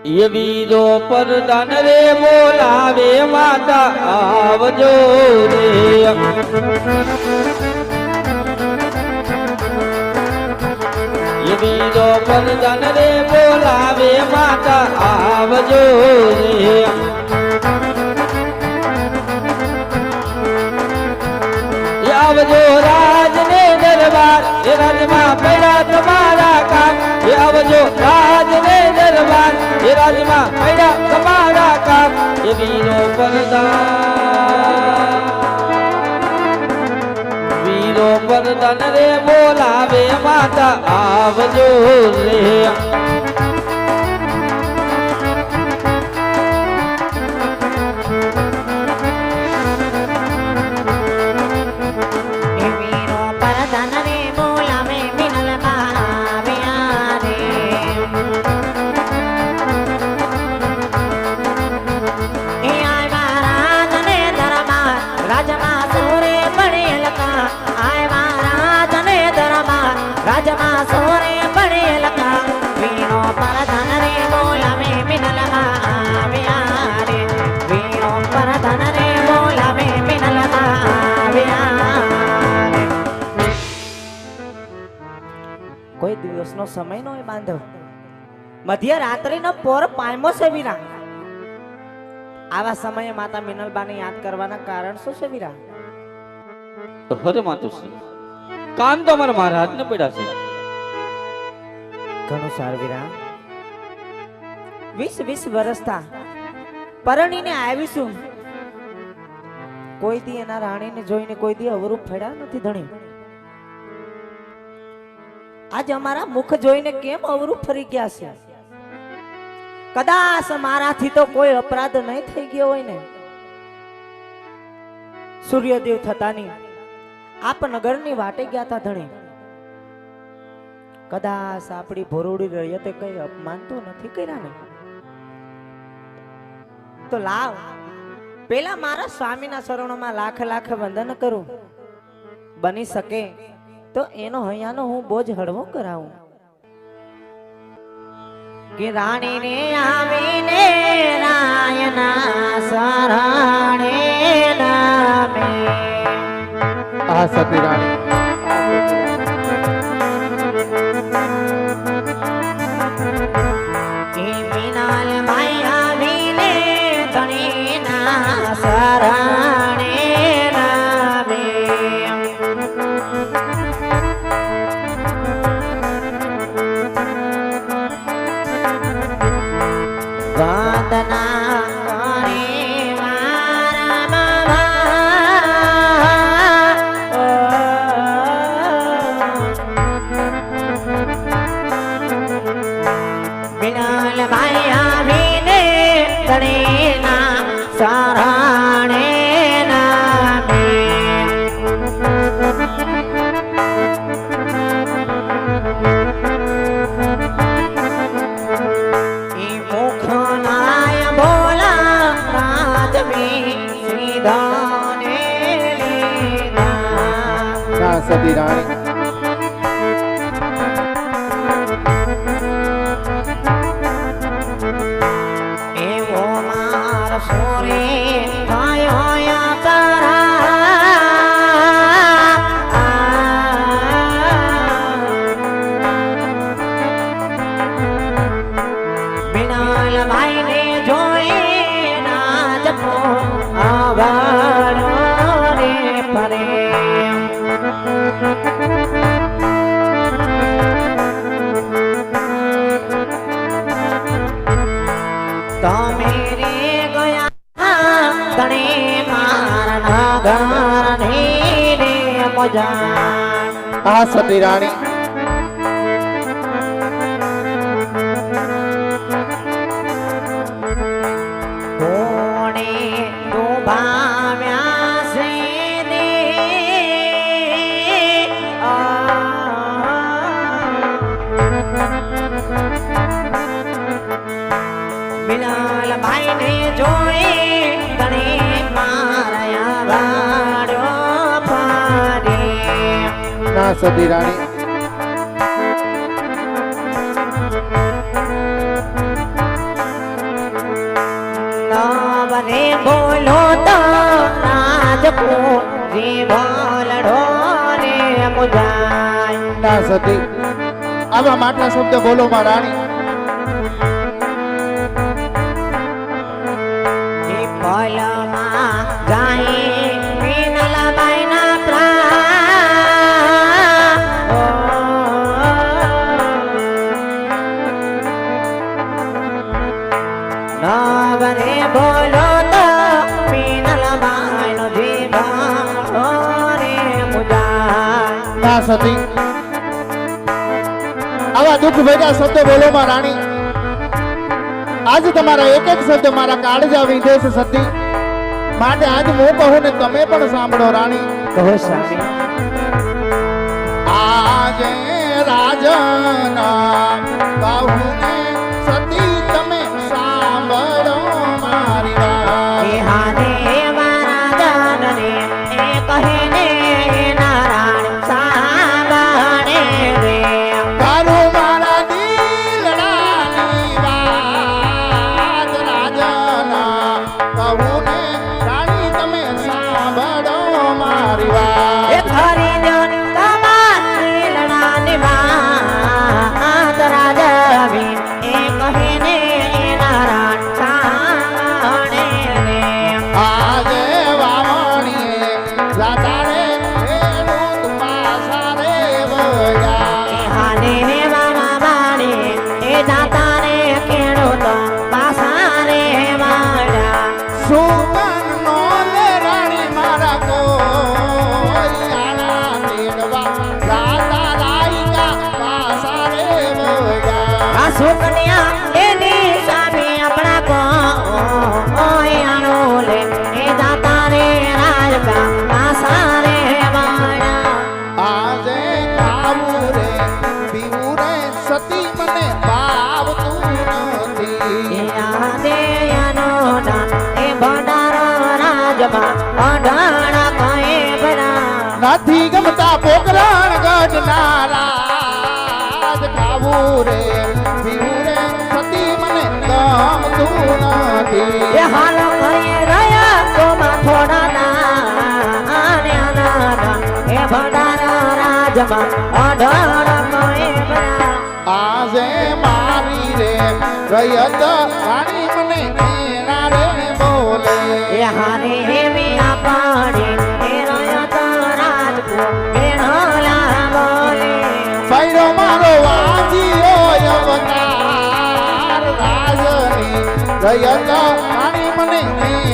એ વીરો પરદાન રે બોલાવે માતા આવજો રે એ વીરો પરદાન રે બોલાવે માતા આવજો રે આવજો રાજ ને દરબાર એ રાજમાં પડ્યા તમારા કામ એ આવજો રાજ ને દરબાર એ રાજમાં પડ્યા તમારા કામ એ વીરો પરદાન રે બોલાવે માતા આવજો રે કોઈ દિવસનો સમય નો બાંધવ મધ્યરાત્રિનો પોર પાયમો છે વીરા આવા સમયે માતા મિનલબાને યાદ કરવાના કારણ શું છે વીરા અરે માતુશ્રી કામ તો અમારા મહારાજને પડ્યા છે ઘણું સારું વીરા 20 વર્ષતા પરણીને આવીશું કોઈ દી એના રાણીને જોઈને કોઈ દી અવરું ફેડ્યા નથી ધણી આજ અમારા મુખ જોઈને કેમ અવરું ફરી ગયા છે કદાચ મારાથી તો કોઈ અપરાધ નહીં થઈ ગયો હોય ને સૂર્યદેવ થતાની આપ નગરની વાટે ગયા હતા ધણી કદાચ આપણી ભોરોડી રહીતે કઈ અપમાન તો નથી કર્યા ને તો લાવ પેલા મારા સ્વામીના શરણોમાં લાખ લાખ વંદન કરું બની શકે તો એનો હૈયાનો હું બોજ હળવો કરાવું કે રાણી ને આવીને રાયના શરણે નામે આ સતી રાણી કે મિનાલ ભાઈ આવીને તણીના શરણે નામે વંદના કરે મારા મિનાલ ભાઈ આવીને તણીના શરણે નામે સતી રાણી એવો માર સોરે ભાયો તારા મિનાલ ભાઈ ને જોઈ ના જપો આવાડો રે પરે મેરે ગયા તણે મારા નગરને રે મજા આ સતી રાણી કોણે ડૂબાવ્યા છે દે મિનાલ ભાઈ ને જોઈ તને મારા વાડો પારે ના સતી રાણી જીભ લડો ને મુજાય. ના સતી આવા માટલા શબ્દ બોલો માં રાણી. પલમાં જાય મીનલબાઈના પ્રાણ. નવરે બોલો તો મીનલબાઈનો જીભ રે મુજાય. ના સતી આવા દુઃખ ભેગા શબ્દ બોલો માં રાણી. આજ તમારા એક એક શબ્દ મારા કાળજા વિંધે છે સતી. માટે આજ હું કહું ને તમે પણ સાંભળો રાણી. કહો સ્વામી. આજે રાજના કહું ને સતી તમે સાંભળો મારી વાત. એ હારે મારા જનને એ કહે ને નારાયણ સાંભળે રે. તારું મારા દિલડાની વાત રાજના કહું ને રાણી તમે સાંભળો મારી વાત. એ ખરી જન તમારી લડાની વાત રાજવી એ કહે ને નારાયણ સાંભળે રે. આજે વાવણીએ જાતા રે ખેડૂત પાસા રે વળ્યા. એ હાને વાવા વાળે એ જાતા રે ખેડૂત પાસા રે વાળા. સુગંધનો લે રાણી મારા કોઈયાના તેડવા જાતા રાઈકા પાસા રે વળ્યા. આ સુકન્યા એની સામે આપણા કોયાનો લે એ જાતા રે રાજકા પાસા રે વાળા. આજે ખાવું રે પીવું રે સતી મને ભાવતું એ નથી. આદે અનોના એ ભંડારો રાજમાં અઢાણા કએ બના. નથી ગમતા પોકરણ ગઢનારા. આજ ખાવું રે પીવું રે સતી મને ગમતું નથી. એ હાલ કરીએ રહ્યા તોમાં થોડા ના આને અનાના એ ભંડારા રાજમાં અઢાણા કએ બના. આજે મારી રે રયત રાણી મને એના રે બોલે. એ હારે હેવી પાણી એ રયત રાજકો એ ઢોલા બોલે. બૈરો મારો વાજીયો અવતાર રાજની રયત રાણી મને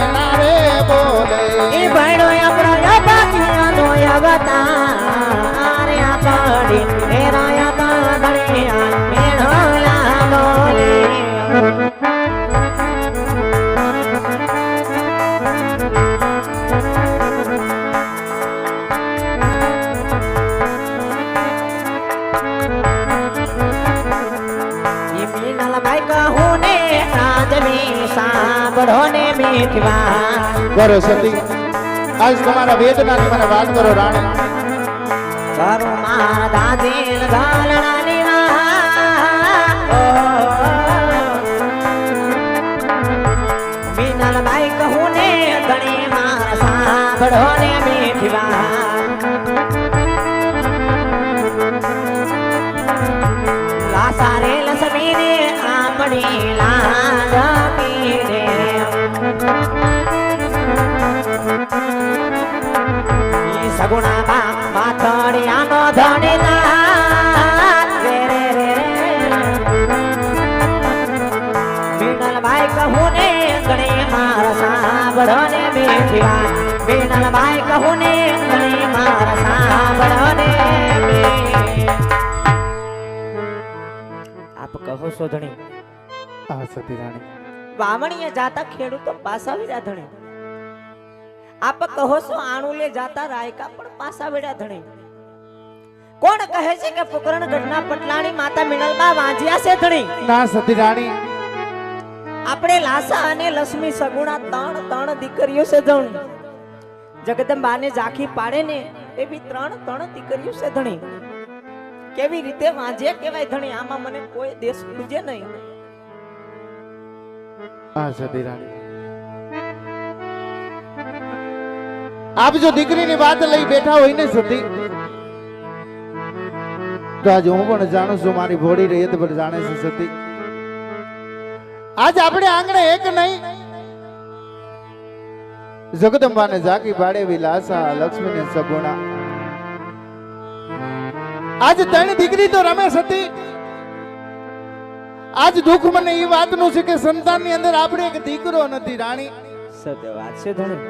એના રે બોલે. એ ભણો આપણો યપાતીનો યવતાર આ પાડી એ રયત ગણિયા એ ઢોલા બોલે. મીનલબાઈ કહું ને રાજવી સાંભળો ને મીઠી વાત. કરો સતી આજ તમારા વેદનાની મને વાત કરો રાણી. કરું મારા દાદી ગાલડાની વાત. મીનલબાઈ કહું ને ઘણી મારા સાંભળો ને મીઠી વાત. લાસારે લસમીને આપણી લાજ પીરે. સગુણા બા માથડિયાનો ધણીદાર રે રે રે રે. મીનલબાઈ કહું ને ગણી મારા સાંભળો ને મીઠી વાત. મીનલબાઈ કહું ને ગણી મારા સાંભળો ને આપ કહો છો ધણી. આ સતી રાણી વાવણીએ જાતા ખેડૂતો પાસા વેડા ધણી. આપ કહો છો આણુલે જાતા રાયકા પણ પાસા વેડા ધણી. કોણ કહે છે કે પોકરણ ગઢના પટલાણી માતા મીનલબા વાંજ્યા છે ધણી. ના સતી રાણી આપણે લાસા અને લક્ષ્મી સગુણા ત્રણ દીકરીઓ છે ધણી. જગદંબાને ઝાંખી પાડે ને એવી ત્રણ દીકરીઓ છે ધણી. કેવી રીતે વાંજે કેવાય ધણી. આમાં મને કોઈ દેશ પૂજે નહીં. આ સતી રાણી આપ જો દીકરીની વાત લઈ બેઠા હોય ને સતી, તો આજે હું પણ જાણું છું, મારી ભોળી રૈયત પણ જાણે છે સતી. આજ આપણે આંગણે એક નહીં, જગદંબાને ઝાંકી પાડે વિલાસા લક્ષ્મીને સગુણા. આજ ત્રણ દીકરી તો રમેશ હતી. આજ દુઃખ મને એ વાતનું છે કે સંતાનની અંદર આપણે એક દીકરો નથી રાણી. સત્ય વાત છે ધણી.